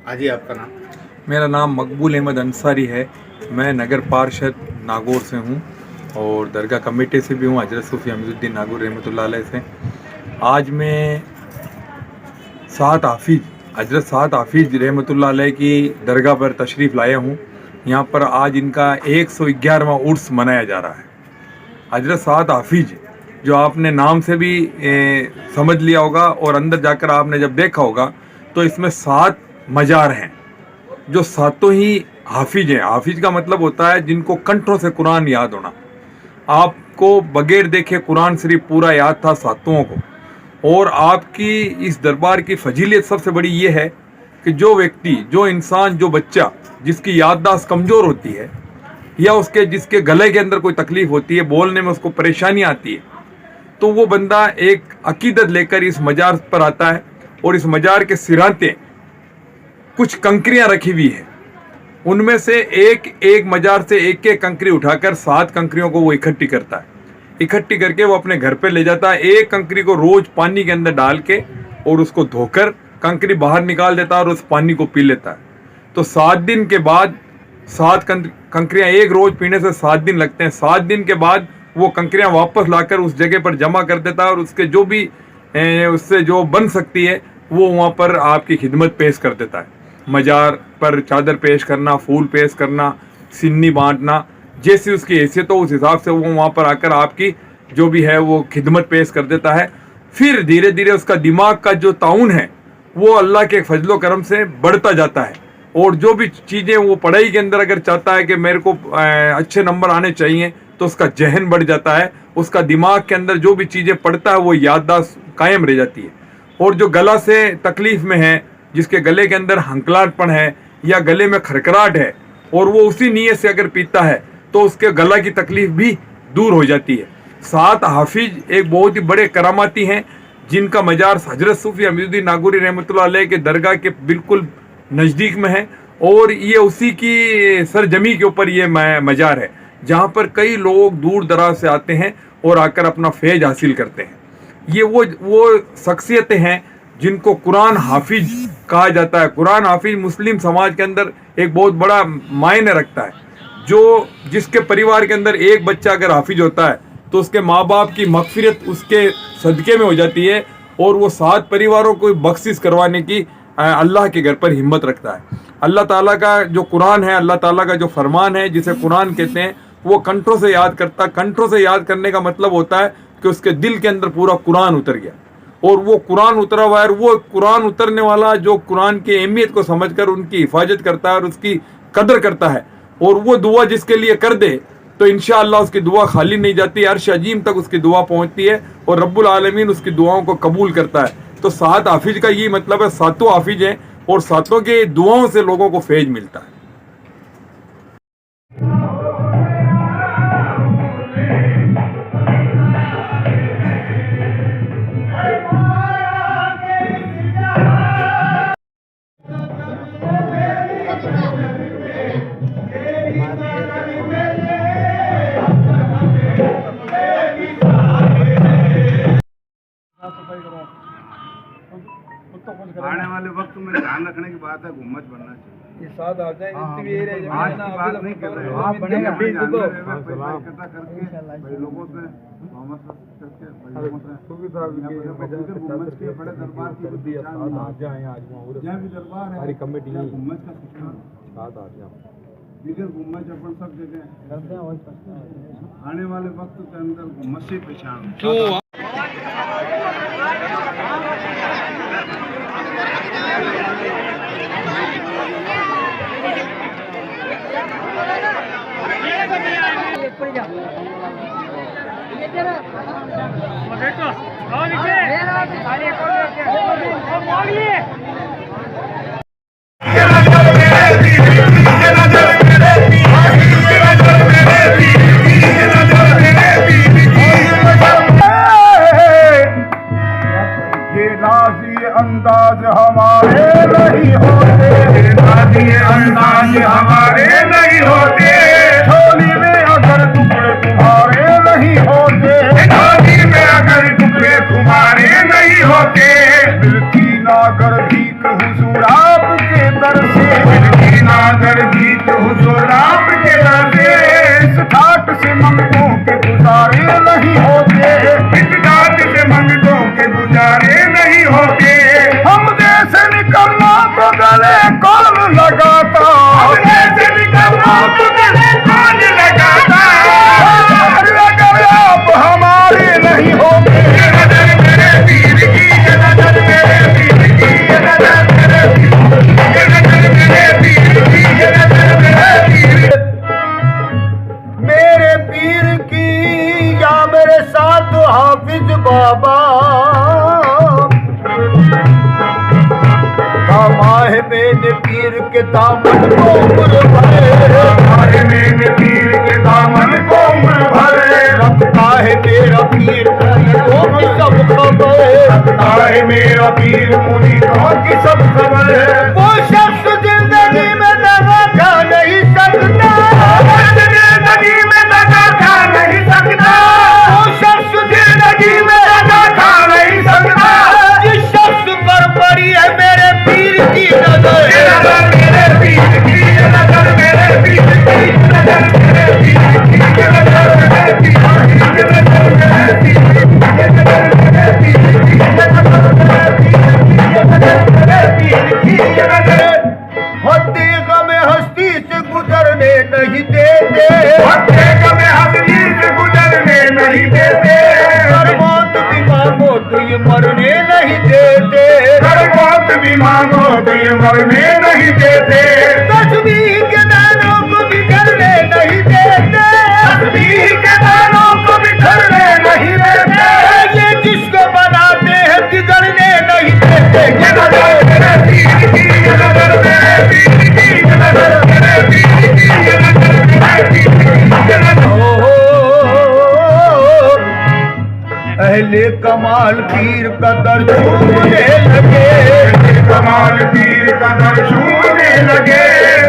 हाँ जी, आपका नाम? मेरा नाम मकबूल अहमद अंसारी है। मैं नगर पार्षद नागौर से हूँ और दरगाह कमेटी से भी हूँ, हजरत सूफी अमीरुद्दीन नागौर रहमतुल्लाह अलैह से। आज मैं हजरत सात हाफिज रहमतुल्लाह अलैह की दरगाह पर तशरीफ़ लाया हूँ। यहाँ पर आज इनका 111वां उर्स मनाया जा रहा है। हजरत सात हाफिज जो आपने नाम से भी समझ लिया होगा और अंदर जाकर आपने जब देखा होगा तो इसमें 7 मजार हैं जो सातों ही हाफिज हैं। हाफिज का मतलब होता है जिनको कंठों से कुरान याद होना। आपको बगैर देखे कुरान शरीफ पूरा याद था सातों को। और आपकी इस दरबार की फजीलियत सबसे बड़ी ये है कि जो व्यक्ति, जो इंसान, जो बच्चा जिसकी याददाश्त कमज़ोर होती है या जिसके गले के अंदर कोई तकलीफ होती है, बोलने में उसको परेशानी आती है, तो वो बंदा एक अकीदत लेकर इस मजार पर आता है और इस मजार के सिराते कुछ कंकरियां रखी हुई है। उनमें से एक मजार से एक कंकरी उठाकर 7 कंकरियों को वो इकट्ठी करता है। इकट्ठी करके वो अपने घर पे ले जाता है। एक कंकरी को रोज पानी के अंदर डाल के और उसको धोकर कंकरी बाहर निकाल देता है और उस पानी को पी लेता है। तो 7 दिन के बाद 7 कंकरियां एक रोज पीने से 7 दिन लगते हैं। 7 दिन के बाद वो कंकरियां वापस लाकर उस जगह पर जमा कर देता है और उसके जो भी उससे जो बन सकती है वो वहाँ पर आपकी खिदमत पेश कर देता है। मजार पर चादर पेश करना, फूल पेश करना, सिन्नी बांटना, जैसी उसकी हैसियत हो उस हिसाब से वो वहाँ पर आकर आपकी जो भी है वो खिदमत पेश कर देता है। फिर धीरे धीरे उसका दिमाग का जो ताउन है वो अल्लाह के फजलो करम से बढ़ता जाता है और जो भी चीज़ें वो पढ़ाई के अंदर अगर चाहता है कि मेरे को अच्छे नंबर आने चाहिए तो उसका जहन बढ़ जाता है। उसका दिमाग के अंदर जो भी चीज़ें पढ़ता है वो याददाश्त कायम रह जाती है। और जो गला से तकलीफ़ में है, जिसके गले के अंदर हंकलाटपन है या गले में खरखराहट है और वो उसी नीयत से अगर पीता है तो उसके गला की तकलीफ भी दूर हो जाती है। 7 हाफिज एक बहुत ही बड़े करामाती हैं जिनका मजार हजरत सूफी अमीरुद्दीन नागौरी रहमतुल्लाह अलैह के दरगाह के बिल्कुल नज़दीक में है और ये उसी की सरजमी के ऊपर ये मजार है जहाँ पर कई लोग दूर दराज से आते हैं और आकर अपना फैज हासिल करते हैं। ये वो शख्सियतें हैं जिनको कुरान हाफिज कहा जाता है। कुरान हाफिज मुस्लिम समाज के अंदर एक बहुत बड़ा मायने रखता है। जिसके परिवार के अंदर एक बच्चा अगर हाफिज होता है तो उसके माँ बाप की मगफिरत उसके सदक़े में हो जाती है और वो 7 परिवारों को बख्शिश करवाने की अल्लाह के घर पर हिम्मत रखता है। अल्लाह ताला का जो कुरान है, अल्लाह ताला का जो फरमान है जिसे कुरान कहते हैं, वो कंठों से याद करता। कंठों से याद करने का मतलब होता है कि उसके दिल के अंदर पूरा कुरान उतर गया और वो कुरान उतरा हुआ है। वो कुरान उतरने वाला जो कुरान की अहमियत को समझकर उनकी हिफाजत करता है और उसकी कदर करता है और वो दुआ जिसके लिए कर दे तो इंशाअल्लाह उसकी दुआ खाली नहीं जाती, अर्श अजीम तक उसकी दुआ पहुंचती है और रब्बुल आलमीन उसकी दुआओं को कबूल करता है। तो 7 हाफिज का ये मतलब है, 7 हाफिज हैं और 7 के दुआओं से लोगों को फैज मिलता है। आने वाले वक्त में ध्यान रखने की बात है, गुम्मज बनना चाहिए। ये साथ आ जाए आज की बात नहीं कर रहे हैं, आप बनेगा पैसा इकट्ठा करके भाई लोगों से करके गुम्मज के बड़े दरबार की जहाँ भी दरबार है कमेटी गुम्मज का सिस्टम बिगर गुम्मज अपन सब जगह आने वाले वक्त के अंदर गुम्मज से पहचान। अंदाज हमारे नहीं होते, अंदाज हमारे नहीं होते, झोली में अगर टुकड़े तुम्हारे नहीं होते, झोली में अगर टुकड़े तुम्हारे नहीं होते, दिल की नागर गले कौन लगाता, अपने दिल का बात गले कौन लगाता, अगर आप हमारे नहीं होंगे, ये नजर मेरे पीर की, ये नजर मेरे पीर की, ये नजर मेरे पीर की, ये नजर मेरे पीर की, या मेरे साथ हाफिज बाबा। दामाहे मैंने पीर के दामन को उम्र भरे, दामाहे मैंने पीर के दामन को उम्र भरे, रखता है मेरा पीर मुरीदों की सब खबर, रखता है मेरा पीर मुरीदों की सब खबर। वो शख्स जिंदगी में दगा खा नहीं सकता, जिंदगी में दगा खा नहीं सकता, वो शख्स जिंदगी में दगा खा नहीं सकता, जिस शख्स पर पड़ी है मेरे पीर की नजर, ये नजर मेरे पीर की, ये नजर मेरे पीर की, ये नजर मेरे पीर की, ये नजर मेरे पीर की, ये नजर मेरे पीर की, ये नजर मेरे पीर की, ये नजर मेरे पीर की, ये नजर मेरे पीर की, ये नजर हत्ते गमे हस्ती से गुजरने नहीं देते, हत्ते गमे हस्ती से गुजरने नहीं देते, कर मौत भी मांगो तो ये मरने नहीं देते, कर मौत भी मांगो तो ये मरने नहीं देते, तस्बीह के दानों को बिखरने नहीं देते, तस्बीह के दानों को बिखरने नहीं देते, ये जिसको बनाते हैं बिगड़ने नहीं देते, ये नजर मेरे पीर की, ये नजर मेरे पीर की, ये नजर मेरे पीर की, ये नजर मेरे पीर की, ये नजर अहले कमाल पीर का दर छूने लगे, कमाल पीर का दर छूने लगे,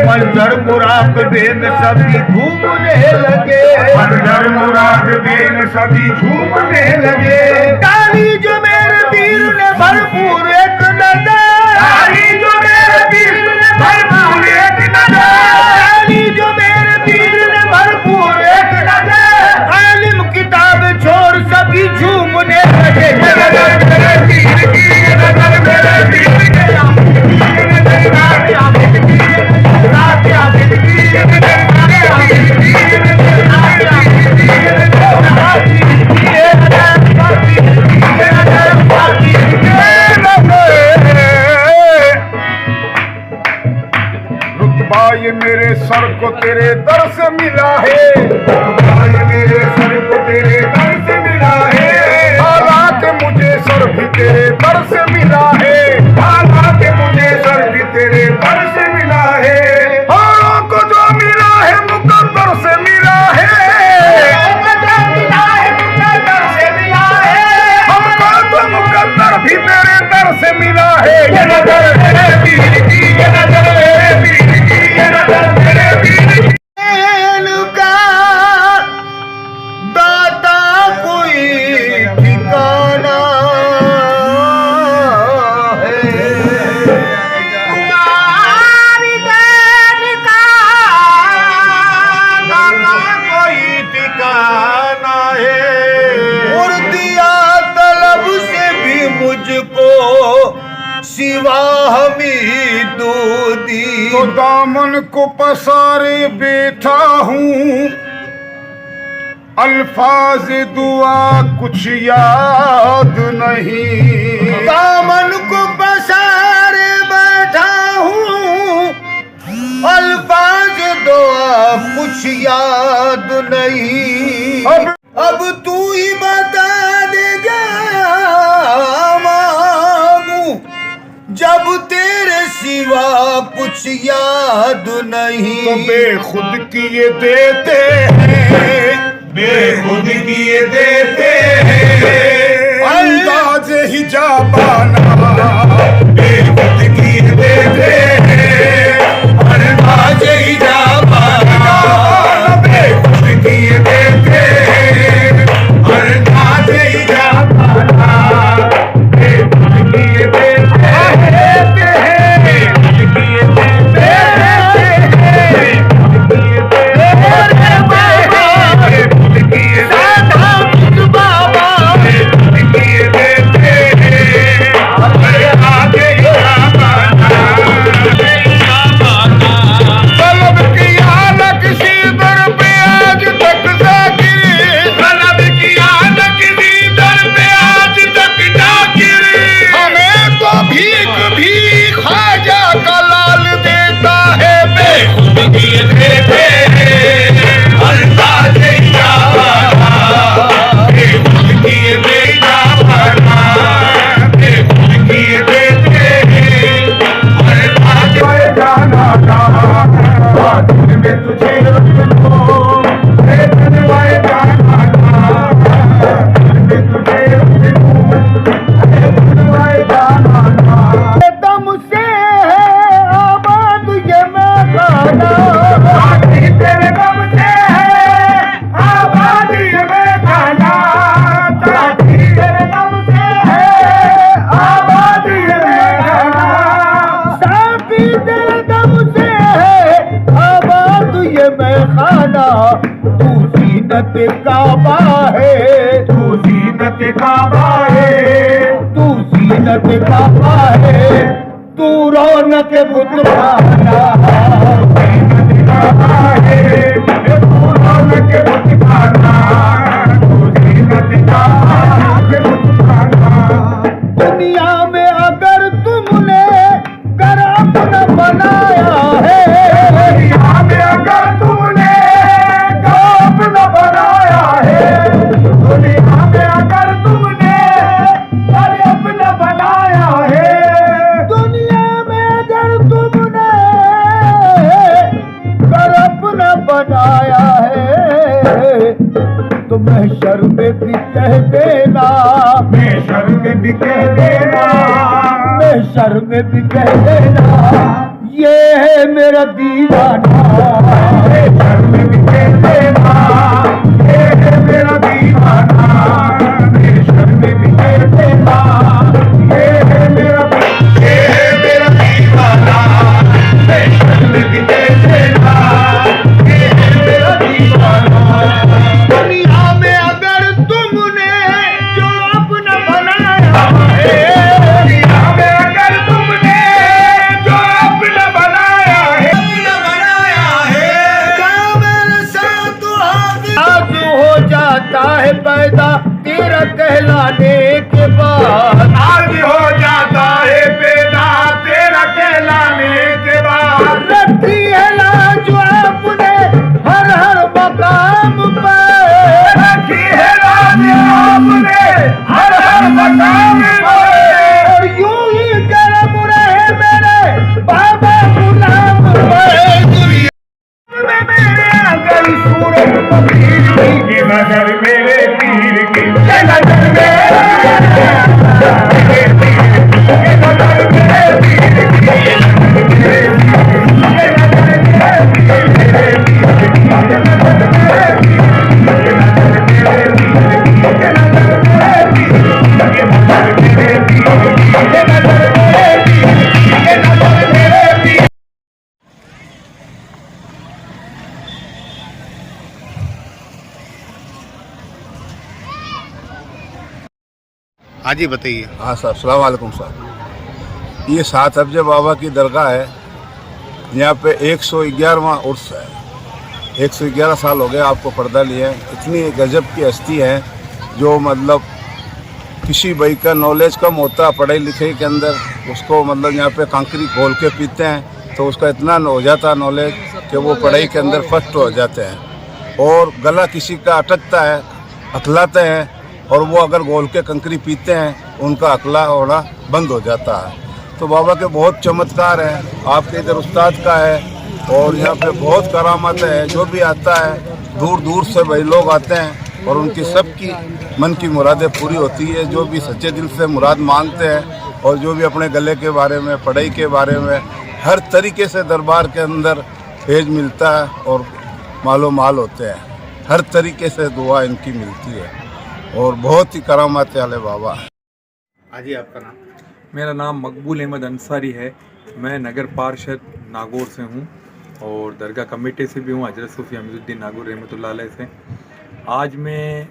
मंजर मुराकबे में सभी झूमने लगे, मंजर मुराकबे में सभी झूमने लगे, ताली जो मेरे पीर ने भरपूर एक नजर, ताली जो मेरे पीर ने भरपूर एक नजर, ताली जो मेरे पीर ने भरपूर एक नजर, आलिम किताब छोड़ सभी झूमने लगे, ये नजर मेरे पीर की, ये नजर मेरे पीर की, ये नजर रात आबिद की, ये नजर रात आबिद की, ये नजर रात आबिद की, ये नजर रात आबिद की, ये नजर रात आबिद की, ये नजर आबिद की, ये नजर आबिद की, रुतबा ये मेरे सर को तेरे दर से मिला है, रुतबा ये मेरे सर को तेरे दर से मिला है, हालांकि मुझे सर भी तेरे दर से मिला है, हालांकि मुझे सर भी तेरे दर से मिला है, औरों को जो मिला है मुकद्दर से मिला है, मुकद्दर से मिला है, हमको तो मुकद्दर भी तेरे दर से मिला है, ये नजर मेरे पीर की, ये नजर मेरे पीर की, ये नजर मेरे पीर की, का दाता कोई ठिकाना है, तुम्हारी देन का दाता कोई ठिकाना है, और दिया तलब से भी मुझको सिवा हमीदो दी, तो दामन को पसारे बैठा हूँ, अल्फाज दुआ कुछ याद नहीं, दामन को पसारे बैठा हूँ, अल्फाज दुआ कुछ याद नहीं, अब तू ही बता देगा मांगू जब तेरे सिवा कुछ याद नहीं, तो बेखुद किए देते हैं, बेखुद किए देते हैं, अंदाज ही जाबाना, बेखुद किए देते हैं, अंदाज ही जाबाना, बेखुद किए देते हैं, अंदाज ही जाबाना, बेखुद किए देते हैं, तू जीनत काबा है, तू जीनत काबा है, तू जीनत काबा है, तू रौनक बुतखाना, जीनत काबा है, तू रौनक बुतखाना, तू जीनत काबा है बुतखाना। दुनिया में अगर तुमने करम न बनाया है, दुनिया में अगर तुमने करम न बनाया है, दुनिया में अगर तुमने करम न बनाया है, दुनिया में अगर तुमने करम न बनाया है, तो महशर में भी कह देना, महशर में भी कह देना, महशर में भी कह देना, ये है मेरा दीवाना, महशर में भी कह देना, ये है मेरा दीवाना, महशर में भी कह देना, ये है मेरा दीवाना, महशर में भी कह देना, ये है मेरा दीवाना। दुनिया में अगर तुमने जो अपना बनाया है, दुनिया में अगर तुमने जो अपना बनाया है, क्या मेरे साथ आज हो जाता है पैदा तेरा कहलाने के बाद, आज हो जाता है पैदा तेरा कहलाने के बाद, रखी है लाज आपने हर हर मकाम पर, रखी है लाज आपने हर हर मकाम पर, और यूं ही करम रहे मेरे बाबा गुलाम पर। दुनिया में मेरे अगर सूरत पीर की नजर मेरे पीर की, ये नजर मेरे पीर की, ये नजर मेरे पीर की, ये नजर मेरे हाँ जी बताइए। हाँ सर, अस्सलाम वालेकुम सर। ये 7 अफजे बाबा की दरगाह है। यहाँ पे 111वां उर्स है। 111 साल हो गए आपको पर्दा लिए। इतनी गजब की हस्ती है जो मतलब किसी भाई का नॉलेज कम होता पढ़ाई लिखाई के अंदर, उसको मतलब यहाँ पे कांकरी घोल के पीते हैं तो उसका इतना हो जाता नॉलेज कि वो पढ़ाई के अंदर फर्स्ट हो जाते हैं। और गला किसी का अटकता है, अकलाते हैं, और वो अगर घोल के कंकरी पीते हैं उनका अकला होना बंद हो जाता है। तो बाबा के बहुत चमत्कार हैं। आपके इधर उस्ताद का है और यहाँ पे बहुत करामत है। जो भी आता है दूर दूर से भाई लोग आते हैं और उनकी सबकी मन की मुरादें पूरी होती है। जो भी सच्चे दिल से मुराद मांगते हैं और जो भी अपने गले के बारे में, पढ़ाई के बारे में, हर तरीके से दरबार के अंदर फेज मिलता है और मालो माल होते हैं। हर तरीके से दुआ इनकी मिलती है और बहुत ही करामात वाले बाबा हैं। हाँ जी, आपका नाम? मेरा नाम मकबूल अहमद अंसारी है। मैं नगर पार्षद नागौर से हूँ और दरगाह कमेटी से भी हूँ, हजरत सूफी हमीदुद्दीन नागौर रहमतुल्लाह अलैह से। आज मैं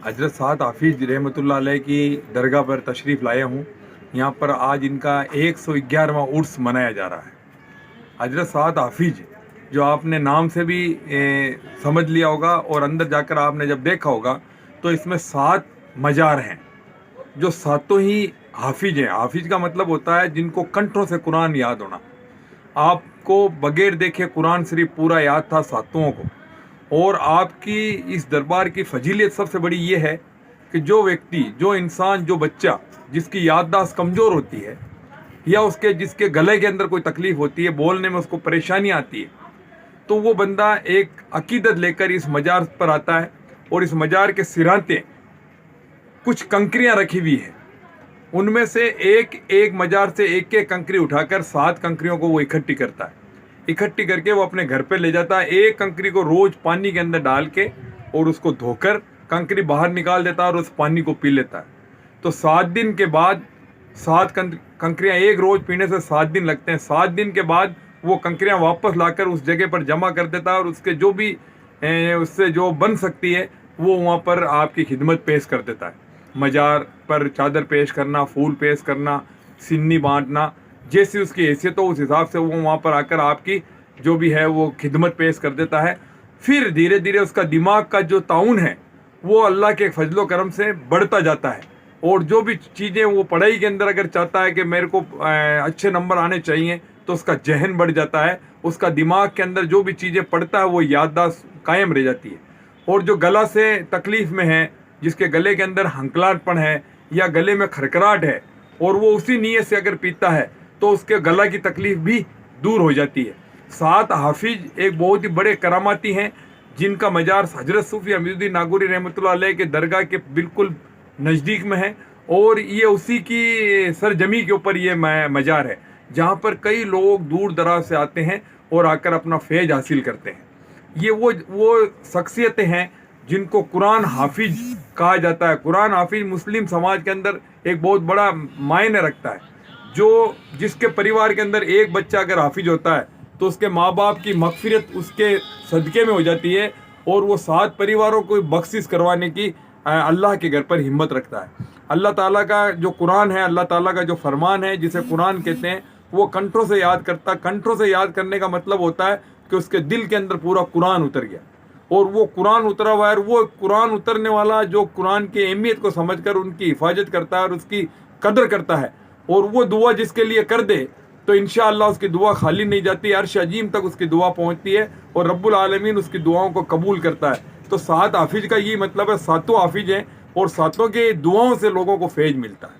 हजरत सात हाफिज रहमतुल्लाह अलैह की दरगाह पर तशरीफ़ लाया हूँ। यहाँ पर आज इनका 111वां उर्स मनाया जा रहा है। हजरत सात हाफिज जो आपने नाम से भी समझ लिया होगा और अंदर जाकर आपने जब देखा होगा तो इसमें 7 मजार हैं जो सातों ही हाफिज हैं। हाफिज का मतलब होता है जिनको कंठों से कुरान याद होना। आपको बगैर देखे कुरान शरीफ पूरा याद था सातों को। और आपकी इस दरबार की फजीलियत सबसे बड़ी ये है कि जो व्यक्ति, जो इंसान, जो बच्चा जिसकी याददाश्त कमज़ोर होती है या जिसके गले के अंदर कोई तकलीफ़ होती है, बोलने में उसको परेशानी आती है, तो वो बंदा एक अकीदत लेकर इस मजार पर आता है और इस मजार के सिराते कुछ कंकरियां रखी हुई है। उनमें से एक मजार से एक कंकरी उठाकर 7 कंकरियों को वो इकट्ठी करता है। इकट्ठी करके वो अपने घर पे ले जाता है। एक कंकरी को रोज पानी के अंदर डाल के और उसको धोकर कंकरी बाहर निकाल देता है और उस पानी को पी लेता है। तो 7 दिन के बाद 7 कंकरियाँ एक रोज पीने से 7 दिन लगते हैं। 7 दिन के बाद वो कंकरियाँ वापस लाकर उस जगह पर जमा कर देता है और उसके जो भी उससे जो बन सकती है वो वहाँ पर आपकी खिदमत पेश कर देता है। मज़ार पर चादर पेश करना, फूल पेश करना, सिन्नी बांटना, जैसी उसकी हैसियत हो उस हिसाब से वो वहाँ पर आकर आपकी जो भी है वो खिदमत पेश कर देता है। फिर धीरे धीरे उसका दिमाग का जो ताउन है वो अल्लाह के फजलो करम से बढ़ता जाता है और जो भी चीज़ें वो पढ़ाई के अंदर अगर चाहता है कि मेरे को अच्छे नंबर आने चाहिए तो उसका जहन बढ़ जाता है, उसका दिमाग के अंदर जो भी चीज़ें पढ़ता है वो याददाश्त कायम रह जाती है। और जो गला से तकलीफ़ में है, जिसके गले के अंदर हंकलाटपन है या गले में खरखराहट है और वो उसी नीयत से अगर पीता है तो उसके गला की तकलीफ़ भी दूर हो जाती है। 7 हाफिज एक बहुत ही बड़े करामाती हैं जिनका मज़ार हजरत सूफी अमीरुद्दीन नागौरी रहमतुल्लाह अलैह के दरगाह के बिल्कुल नज़दीक में है और ये उसी की सरजमी के ऊपर ये मज़ार है जहाँ पर कई लोग दूर दराज से आते हैं और आकर अपना फैज़ हासिल करते हैं। ये वो शख्सियतें हैं जिनको कुरान हाफिज कहा जाता है। कुरान हाफिज मुस्लिम समाज के अंदर एक बहुत बड़ा मायने रखता है। जिसके परिवार के अंदर एक बच्चा अगर हाफिज होता है तो उसके माँ बाप की मगफिरत उसके सदक़े में हो जाती है और वो 7 परिवारों को बख्शिश करवाने की अल्लाह के घर पर हिम्मत रखता है। अल्लाह ताला का जो कुरान है, अल्लाह ताला का जो फरमान है जिसे कुरान कहते हैं, वो कंठों से याद करता। कंठों से याद करने का मतलब होता है कि उसके दिल के अंदर पूरा कुरान उतर गया और वो कुरान उतरा हुआ है। वो कुरान उतरने वाला जो कुरान की अहमियत को समझकर उनकी हिफाजत करता है और उसकी कदर करता है और वो दुआ जिसके लिए कर दे तो इंशाअल्लाह उसकी दुआ खाली नहीं जाती, अर्श अजीम तक उसकी दुआ पहुंचती है और रब्बुल आलमीन उसकी दुआओं को कबूल करता है। तो 7 हाफिज का यही मतलब है, 7 हाफिज हैं और 7 के दुआओं से लोगों को फैज मिलता है।